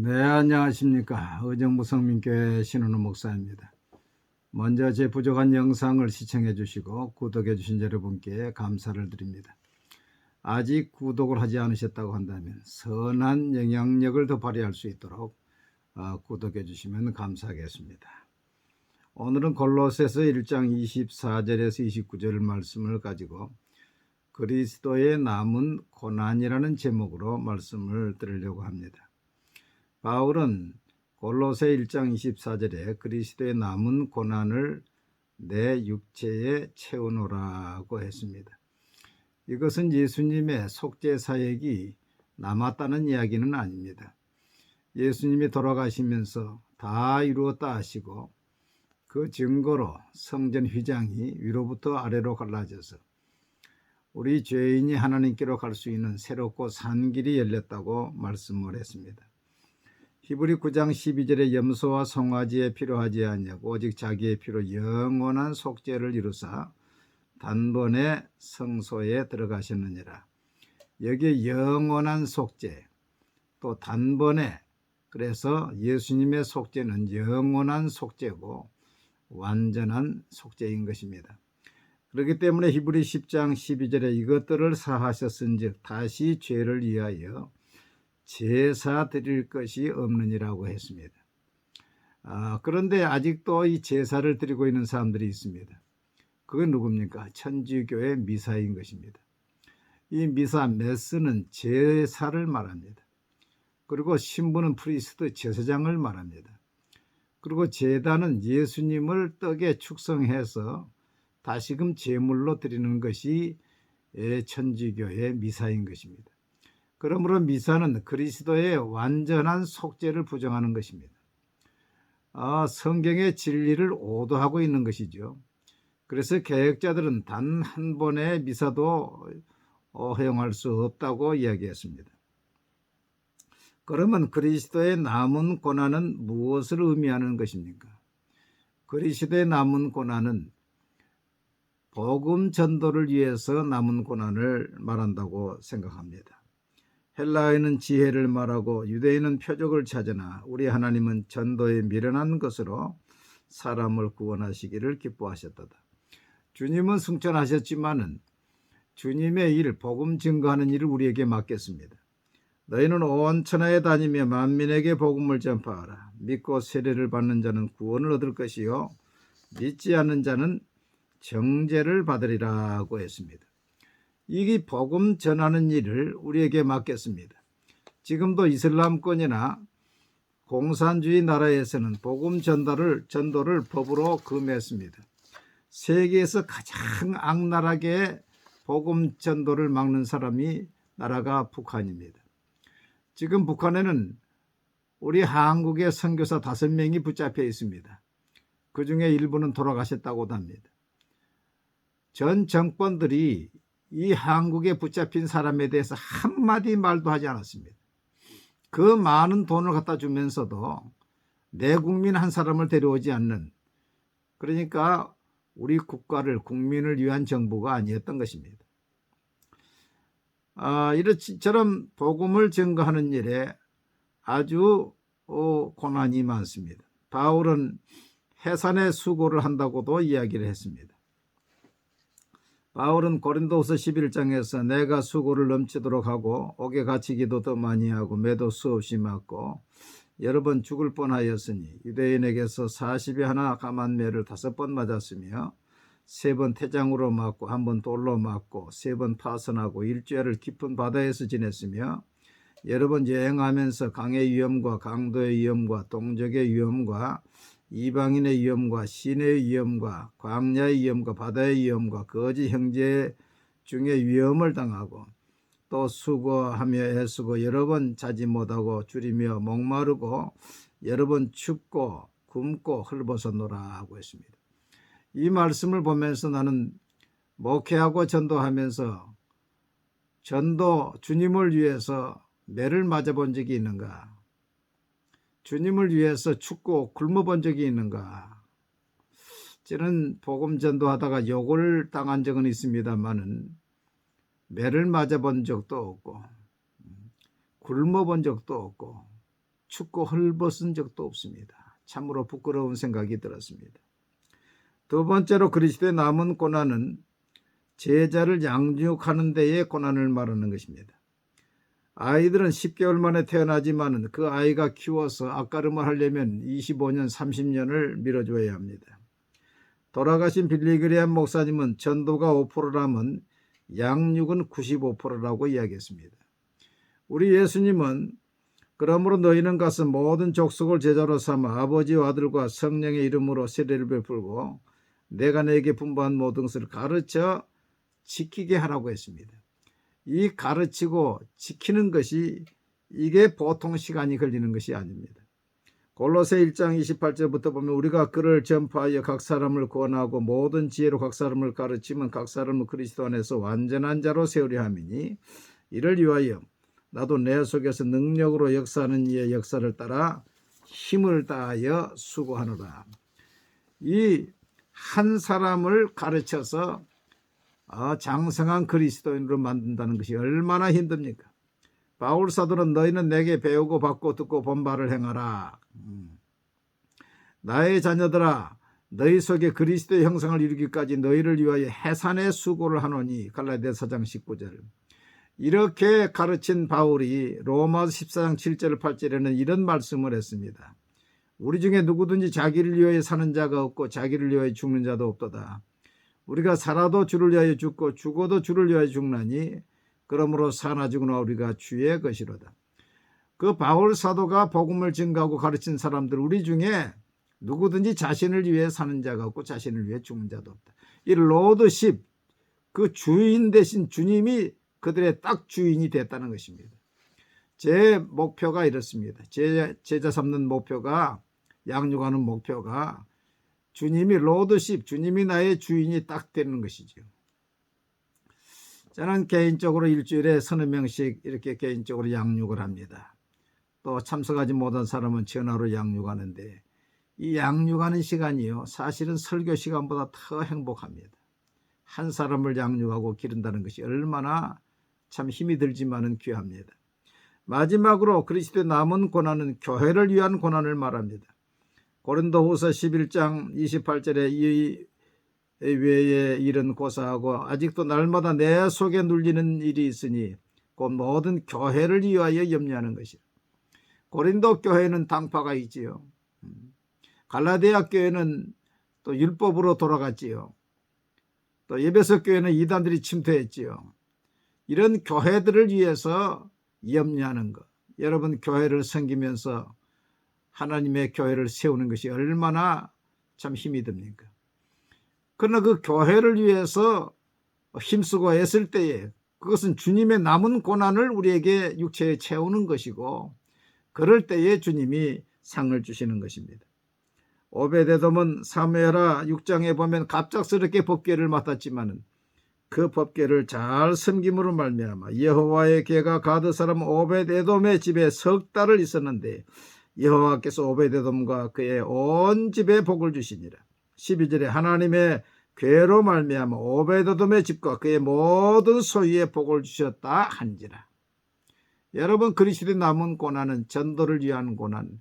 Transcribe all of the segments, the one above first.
네, 안녕하십니까. 의정부성민교회 신은우 목사입니다. 먼저 제 부족한 영상을 시청해 주시고 구독해 주신 여러분께 감사를 드립니다. 아직 구독을 하지 않으셨다고 한다면 선한 영향력을 더 발휘할 수 있도록 구독해 주시면 감사하겠습니다. 오늘은 골로새서 1장 24절에서 29절 말씀을 가지고 그리스도의 남은 고난이라는 제목으로 말씀을 드리려고 합니다. 바울은 골로새 1장 24절에 그리스도의 남은 고난을 내 육체에 채우노라고 했습니다. 이것은 예수님의 속죄 사역이 남았다는 이야기는 아닙니다. 예수님이 돌아가시면서 다 이루었다 하시고 그 증거로 성전 휘장이 위로부터 아래로 갈라져서 우리 죄인이 하나님께로 갈 수 있는 새롭고 산 길이 열렸다고 말씀을 했습니다. 히브리 9장 12절에 염소와 송아지에 필요하지 아니하고 오직 자기의 피로 영원한 속죄를 이루사 단번에 성소에 들어가셨느니라. 여기에 영원한 속죄, 또 단번에, 그래서 예수님의 속죄는 영원한 속죄고 완전한 속죄인 것입니다. 그렇기 때문에 히브리 10장 12절에 이것들을 사하셨은즉 다시 죄를 위하여 제사 드릴 것이 없느니라고 했습니다. 그런데 아직도 이 제사를 드리고 있는 사람들이 있습니다. 그건 누굽니까? 천주교의 미사인 것입니다. 이 미사, 메스는 제사를 말합니다. 그리고 신부는 프리스트, 제사장을 말합니다. 그리고 제단은 예수님을 떡에 축성해서 다시금 제물로 드리는 것이 천주교의 미사인 것입니다. 그러므로 미사는 그리스도의 완전한 속죄를 부정하는 것입니다. 성경의 진리를 오도하고 있는 것이죠. 그래서 개혁자들은 단 한 번의 미사도 허용할 수 없다고 이야기했습니다. 그러면 그리스도의 남은 고난은 무엇을 의미하는 것입니까? 그리스도의 남은 고난은 복음 전도를 위해서 남은 고난을 말한다고 생각합니다. 헬라인은 지혜를 말하고 유대인은 표적을 찾으나 우리 하나님은 전도에 미련한 것으로 사람을 구원하시기를 기뻐하셨도다. 주님은 승천하셨지만은 주님의 일, 복음 증거하는 일을 우리에게 맡겼습니다. 너희는 온 천하에 다니며 만민에게 복음을 전파하라. 믿고 세례를 받는 자는 구원을 얻을 것이요 믿지 않는 자는 정죄를 받으리라고 했습니다. 이 복음 전하는 일을 우리에게 맡겼습니다. 지금도 이슬람권이나 공산주의 나라에서는 복음 전도를 법으로 금했습니다. 세계에서 가장 악랄하게 복음 전도를 막는 나라가 북한입니다. 지금 북한에는 우리 한국의 선교사 5명이 붙잡혀 있습니다. 그 중에 일부는 돌아가셨다고도 합니다. 전 정권들이 이 한국에 붙잡힌 사람에 대해서 한마디 말도 하지 않았습니다. 그 많은 돈을 갖다 주면서도 내 국민 한 사람을 데려오지 않는, 그러니까 우리 국민을 위한 정부가 아니었던 것입니다. 이처럼 복음을 증거하는 일에 아주 고난이 많습니다. 바울은 해산의 수고를 한다고도 이야기를 했습니다. 바울은 고린도후서 11장에서 내가 수고를 넘치도록 하고 옥에 갇히기도 더 많이 하고 매도 수없이 맞고 여러 번 죽을 뻔하였으니 유대인에게서 40에 하나 감한 매를 5번 맞았으며 3번 태장으로 맞고 1번 돌로 맞고 3번 파선하고 일주일을 깊은 바다에서 지냈으며 여러 번 여행하면서 강의 위험과 강도의 위험과 동족의 위험과 이방인의 위험과 시내의 위험과 광야의 위험과 바다의 위험과 거짓 형제 중에 위험을 당하고 또 수고하며 애쓰고 여러 번 자지 못하고 줄이며 목마르고 여러 번 춥고 굶고 헐벗었노라고 했습니다. 이 말씀을 보면서 나는 목회하고 전도하면서 주님을 위해서 매를 맞아본 적이 있는가? 주님을 위해서 춥고 굶어본 적이 있는가? 저는 복음 전도하다가 욕을 당한 적은 있습니다만은 매를 맞아본 적도 없고 굶어본 적도 없고 춥고 헐벗은 적도 없습니다. 참으로 부끄러운 생각이 들었습니다. 두 번째로 그리스도의 남은 고난은 제자를 양육하는 데의 고난을 말하는 것입니다. 아이들은 10개월 만에 태어나지만 그 아이가 키워서 앞가름을 하려면 25년, 30년을 밀어줘야 합니다. 돌아가신 빌리 그레이엄 목사님은 전도가 5%라면 양육은 95%라고 이야기했습니다. 우리 예수님은 그러므로 너희는 가서 모든 족속을 제자로 삼아 아버지와 아들과 성령의 이름으로 세례를 베풀고 내가 너에게 분부한 모든 것을 가르쳐 지키게 하라고 했습니다. 이 가르치고 지키는 것이 이게 보통 시간이 걸리는 것이 아닙니다. 골로새 1장 28절부터 보면 우리가 그를 전파하여 각 사람을 구원하고 모든 지혜로 각 사람을 가르치면 각 사람을 그리스도 안에서 완전한 자로 세우려 함이니 이를 위하여 나도 내 속에서 능력으로 역사하는 이의 역사를 따라 힘을 다하여 수고하노라. 이 한 사람을 가르쳐서 장성한 그리스도인으로 만든다는 것이 얼마나 힘듭니까? 바울 사도는 너희는 내게 배우고 받고 듣고 본 바를 행하라. 나의 자녀들아 너희 속에 그리스도의 형상을 이루기까지 너희를 위하여 해산의 수고를 하노니. 갈라디아서 4장 19절. 이렇게 가르친 바울이 로마서 14장 7절 8절에는 이런 말씀을 했습니다. 우리 중에 누구든지 자기를 위하여 사는 자가 없고 자기를 위하여 죽는 자도 없도다. 우리가 살아도 주를 위하여 죽고 죽어도 주를 위하여 죽나니 그러므로 사나 죽으나 우리가 주의 것이로다. 그 바울 사도가 복음을 증거하고 가르친 사람들 우리 중에 누구든지 자신을 위해 사는 자가 없고 자신을 위해 죽는 자도 없다. 이 로드십, 그 주인 대신 주님이 그들의 딱 주인이 됐다는 것입니다. 제 목표가 이렇습니다. 제자 삼는 목표가, 양육하는 목표가 주님이 로드십, 주님이 나의 주인이 딱 되는 것이죠. 저는 개인적으로 일주일에 서너 명씩 이렇게 개인적으로 양육을 합니다. 또 참석하지 못한 사람은 전화로 양육하는데 이 양육하는 시간이요, 사실은 설교 시간보다 더 행복합니다. 한 사람을 양육하고 기른다는 것이 얼마나 참 힘이 들지만은 귀합니다. 마지막으로 그리스도의 남은 고난은 교회를 위한 고난을 말합니다. 고린도후서 11장 28절에 이 외의 일은 고사하고 아직도 날마다 내 속에 눌리는 일이 있으니 곧 모든 교회를 위하여 염려하는 것이다. 고린도 교회는 당파가 있지요. 갈라디아 교회는 또 율법으로 돌아갔지요. 또 에베소 교회는 이단들이 침투했지요. 이런 교회들을 위해서 염려하는 것. 여러분 교회를 섬기면서 하나님의 교회를 세우는 것이 얼마나 참 힘이 듭니까? 그러나 그 교회를 위해서 힘쓰고 애쓸 때에 그것은 주님의 남은 고난을 우리에게 육체에 채우는 것이고 그럴 때에 주님이 상을 주시는 것입니다. 오베데돔은 사무엘하 6장에 보면 갑작스럽게 법궤를 맡았지만 그 법궤를 잘 섬김으로 말미암아 여호와의 궤가 가드 사람 오베데돔의 집에 석 달을 있었는데 여호와께서 오베데돔과 그의 온 집에 복을 주시니라. 12절에 하나님의 궤로 말미암아 오베데돔의 집과 그의 모든 소유에 복을 주셨다 한지라. 여러분 그리스도의 남은 고난은 전도를 위한 고난,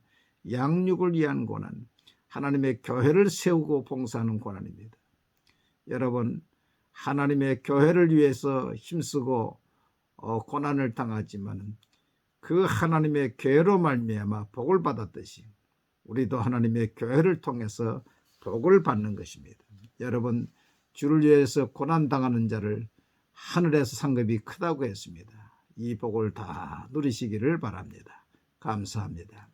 양육을 위한 고난, 하나님의 교회를 세우고 봉사하는 고난입니다. 여러분 하나님의 교회를 위해서 힘쓰고 고난을 당하지만 그 하나님의 교회로 말미암아 복을 받았듯이 우리도 하나님의 교회를 통해서 복을 받는 것입니다. 여러분 주를 위해서 고난당하는 자를 하늘에서 상급이 크다고 했습니다. 이 복을 다 누리시기를 바랍니다. 감사합니다.